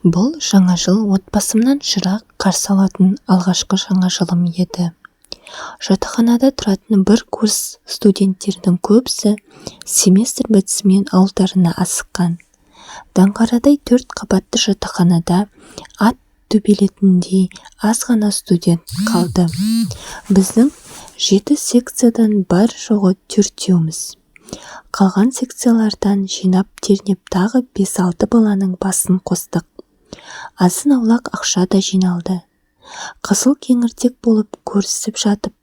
Бұл жаңа жыл отбасымнан шырақ қарсы алатын алғашқы жаңа жылым еді. Жатақханада тұратын бір курс студенттердің көбісі семестр бітісімен ауылдарына асыққан. Даңғарадай 4 қабатты жатақханада ат төбелетіндей аз ғана студент қалды. Біздің 7 секциядан бар жоғы 4-еуміз. Қалған секциялардан жинап-тернеп тағы 5-6 баланың басын қостық. Азын-аулақ ақша да жиналды. Қызыл кеңірдек болып көрісіп жатып,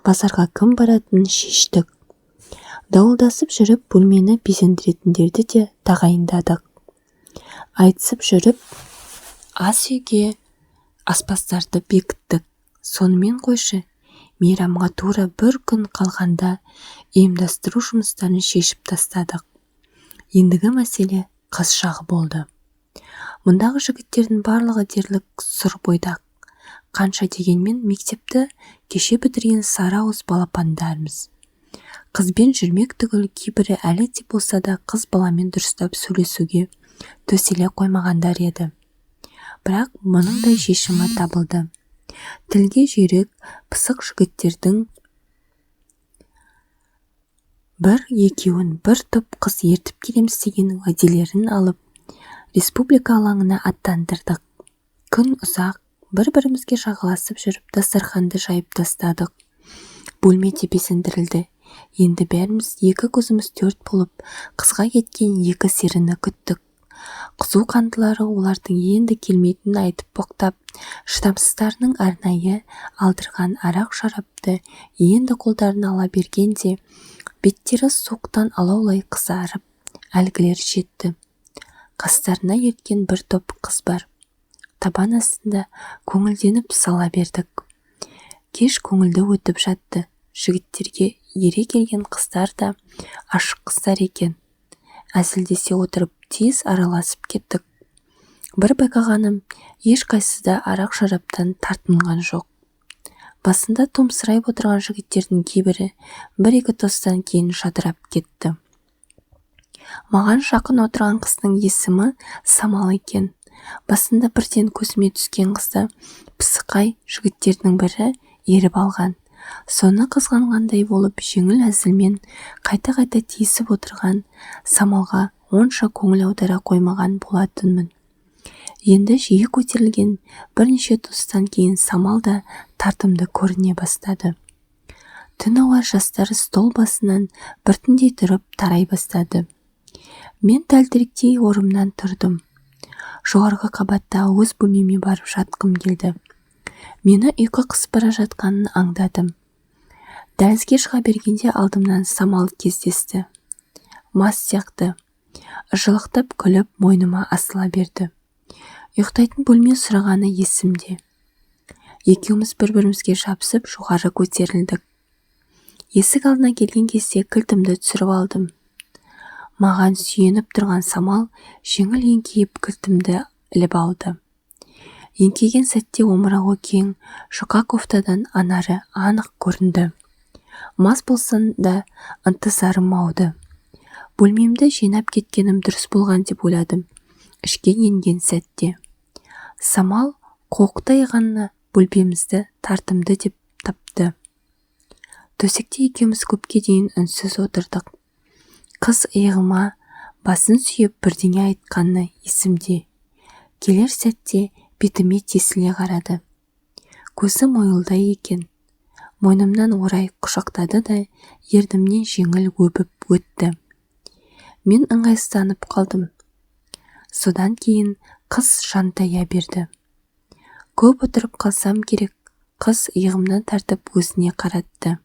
базарға кім баратынын шештік. Дауылдасып жүріп бөлмені безендіретіндерді де тағайындадық. Айтысып жүріп, ас үйге аспаздарды бекіттік. Сонымен қойшы, мейрамға тура бір күн қалғанда ұйымдастыру жұмыстарын шешіп тастадық. Ендігі мәселе қыз жағы болды. Мұндағы жігіттердің барлығы дерлік сұр бойдақ. Қанша дегенмен мектепті кеше бітірген сары ауыз балапандармыз. Қызбен жүрмек түгіл кейбірі әлі де болса да қыз баламен дұрыстап сөйлесуге төселе қоймағандар еді. Бірақ мұныңдай шешімі табылды. Тілге жүйрек, пысық жігіттердің бір-екеуін бір топ қыз ертіп келеміз деген уәделерін алып, республика алаңына аттандырдық. Күн ұзақ, бір-бірімізге жағаласып жүріп, дастарханды жайып тастадық. Бөлме безендірілді. Енді бәріміз 2 көзіміз 4 болып, қызға кеткен 2 серіні күттік. Қызу қандылары олардың енді келмейтінін айтып боқтап, шыдамсыздарының арнайы алдырған арақ шарапты енді қолдарын ала бергенде, беттері суықтан алаулай қызарып, әлгілер жетті. Қастарына ерткен бір топ қыз бар. Табан астында көңілденіп сала бердік. Кеш көңілді өтіп жатты. Жігіттерге ере келген қыздар да ашық қыздар екен. Әзілдесе отырып тез араласып кеттік. Бір байқағаным, ешқайсысы да арақ шараптан тартынған жоқ. Басында томсырайып отырған жігіттердің кейбірі 1-2 тостан кейін жадырап кетті. Маған жақын отырған қыздың есімі Самал екен. Басында бірден көзіме түскен қызды пысықай жігіттердің бірі еріп алған. Соны қызғанғандай болып жеңіл әзілмен қайта-қайта тиісіп отырған Самалға онша көңіл аудара қоймаған болатынмын. Енді жиі көтерілген бірнеше тостан кейін Самал да тартымды көріне бастады. Түн ауа жастары стол басынан біртіндей тұрып тарай бастады. Мен тәлтіректей орнымнан тұрдым. Жоғарғы қабатта өз бөлмеме барып жатқым келді. Мені ұйқы қысып бара жатқанын аңдадым. Дәлізге шыға бергенде алдымнан Самал кездесті. Мас сияқты. Жылықтап күліп мойныма асыла берді. Ұйықтайтын бөлме сұрағаны есімде. Екеуміз бір-бірімізге жабысып жоғары көтерілдік. Есік алдына келген кезде кілтімді түсіріп алдым. Маған сүйеніп тұрған Самал жеңіл еңкейіп кілтімді іліп алды. Еңкейген сәтте омырауы кең, жұқа кофтадан анары анық көрінді. Мас болсын да ынтызарым ауды. Бөлмемді жинап кеткенім дұрыс болған деп ойладым. Ішке енген сәтте Самал қоқтай ғана бөлмемізді тартымды деп тапты. Төсекте екеуміз көпке дейін үнсіз отырдық. Қыз иығыма басын сүйеп бірдеңе айтқаны есімде. Келер сәтте бетіме тесіле қарады. Көзі мойылдай екен. Мойнымнан орай құшақтады да ернімнен жеңіл өбіп өтті. Мен ыңғайсызданып қалдым. Содан кейін қыз жантая берді. Көп отырып қалсам керек, қыз иығымнан тартып өзіне қаратты.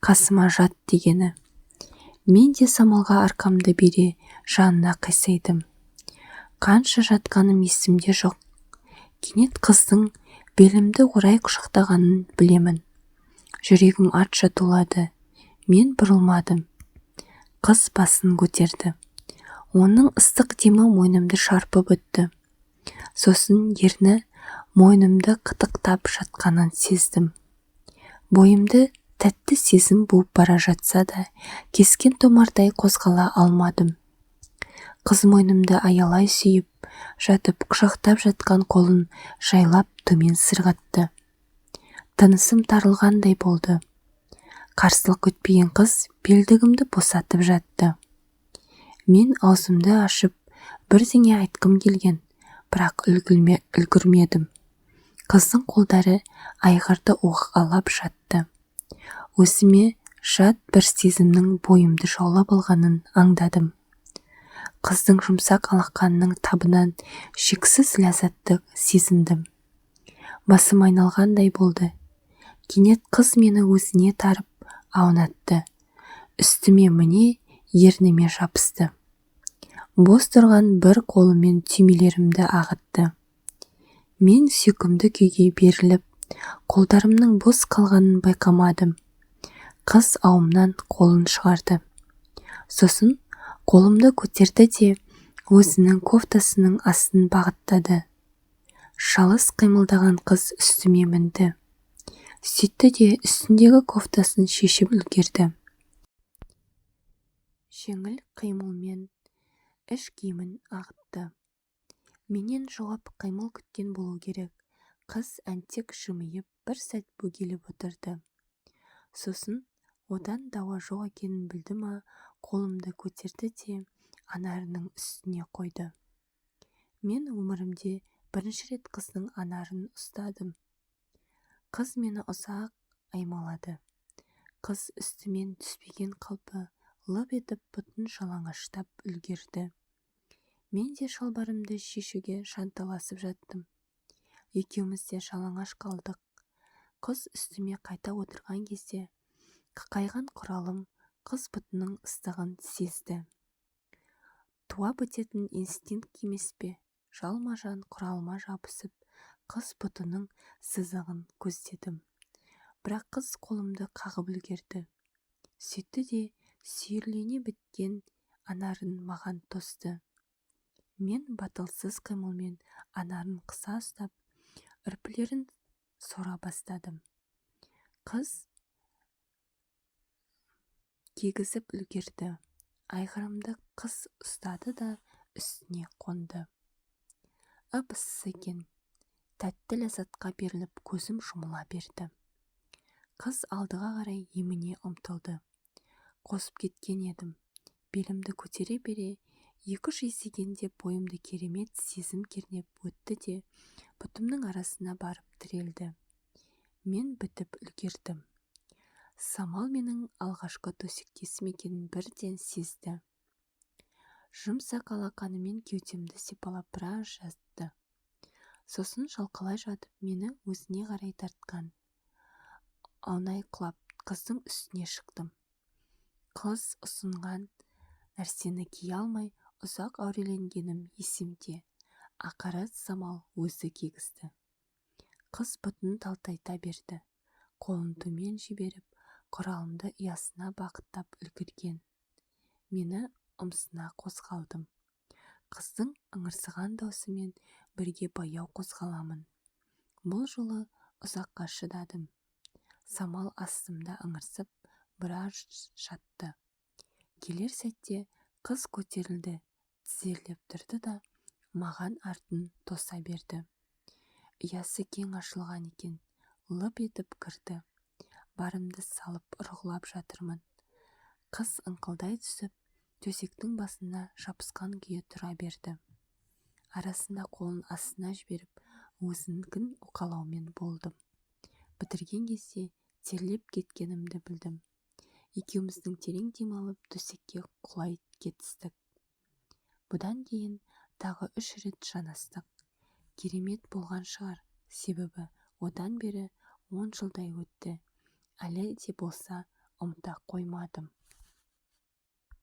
Қасыма жат дегені. Мен де Самалға арқамды бере жанына қисайдым. Қанша жатқаным есімде жоқ. Кенет қыздың белімді орай құшақтағанын білемін. Жүрегім атша тулады. Мен бұрылмадым. Қыз басын көтерді. Оның ыстық демі мойнымды шарпып өтті. Сосын ерні мойнымды қытықтап жатқанын сездім. Бойымды тәтті сезім буып бара жатса да, кескен томардай қозғала алмадым. Қыз мойнымды аялай сүйіп жатып, құшақтап жатқан қолын жайлап төмен сырғатты. Тынысым тарылғандай болды. Қарсылық күтпеген қыз белдігімді босатып жатты. Мен аузымды ашып бірдеңе айтқым келген, бірақ үлгірмедім. Қыздың қолдары айғырды оғалап жатты. Өзіме жат бір сезімнің бойымды жаулап алғанын аңдадым. Қыздың жұмсақ алақанының табынан шексіз ләззатты сезіндім. Басым айналғандай болды. Кенет қыз мені өзіне тарып аунатты. Үстіме міне ерніме жабысты. Бос тұрған бір қолымен түймелерімді ағытты. Мен сүйкімді күйге беріліп, қолдарымның бос қалғанын байқамадым. Қыз ауымнан қолын шығарды. Сосын қолымды көтерді де өзінің кофтасының астын бағыттады. Шалыс қимылдаған қыз үстіме мінді. Сөйтті де үстіндегі кофтасын шешіп үлгерді. Жеңіл қимылмен іш киімін ағытты. Менен жауап қимыл күткен болу керек. Қыз әнтек жымиып бір сәт бөгеліп отырды. Сосын одан дауа жоқ екенін білді ма, қолымды көтерді де анарының үстіне қойды. Мен өмірімде бірінші рет қыздың анарын ұстадым. Қыз мені ұзақ аймалады. Қыз үстімен түспеген қалпы лып етіп бұтын жалаңаштап үлгерді. Мен де шалбарымды шешуге жанталасып жаттым. Екеуміз де жалаңаш қалдық. Қыз үстіме қайта отырған кезде қақайған құралым қыз бұтының ыстығын сезді. Туа бітетін инстинкт емес пе? Жалма-жан құралыма жабысып, қыз бұтының сызығын көздедім. Бірақ қыз қолымды қағып үлгерді. Сөйтті де сүйірлене біткен анарын маған тосты. Мен батылсыз қимылмен анарын қыса ұстап, үрпілерін сора бастадым. Қыз кегізіп үлгерді. Айғырымды қыз ұстады да үстіне қонды. Ып-ыстық екен. Тәтті ләззатқа беріліп көзім жұмыла берді. Қыз алдыға қарай еміне ұмтылды. Қосып кеткен едім. Белімді көтере бере, екі-үш есегенде бойымды керемет сезім кернеп өтті де бұтымның арасына барып тірелді. Мен бітіп үлгердім. Самал менің алғашқы төсектесім екенін бірден сезді. Жұмсақ алақанымен кеудемді сипалап біраз жатты. Сосын шалқалай жатып мені өзіне қарай тартқан. Аунай құлап қыздың үстіне шықтым. Қыз ұсынған нәрсені кие алмай ұзақ әуреленгенім есімде. Ақыры Самал өзі кигізді. Қыз бұтын талтайта берді. Қолын төмен жіберіп, құралымды ұясына бағыттап үлгерген. Мені ұмсына қозғалдым. Қыздың ыңырсыған даусымен бірге баяу қозғаламын. Бұл жолы ұзаққа шыдадым. Самал астымда ыңырсып, біраз жатты. Келер сәтте қыз көтерілді, тізерлеп тұрды да маған артын тоса берді. Ұясы кең ашылған екен, лып етіп кірді. Барымды салып ұрғылап жатырмын. Қыз ыңқылдай түсіп, төсектің басына жабысқан күйі тұра берді. Арасында қолын астына жіберіп, өзінкін уқалаумен болдым. Бітірген кезде терлеп кеткенімді білдім. Екеуміздің терең демалып төсекке құлай кетістік. Бұдан кейін тағы 3 рет жанастық. Керемет болған шығар, себебі одан бері 10 жылдай өтті. Әлі де болса ұмыта қоймадым.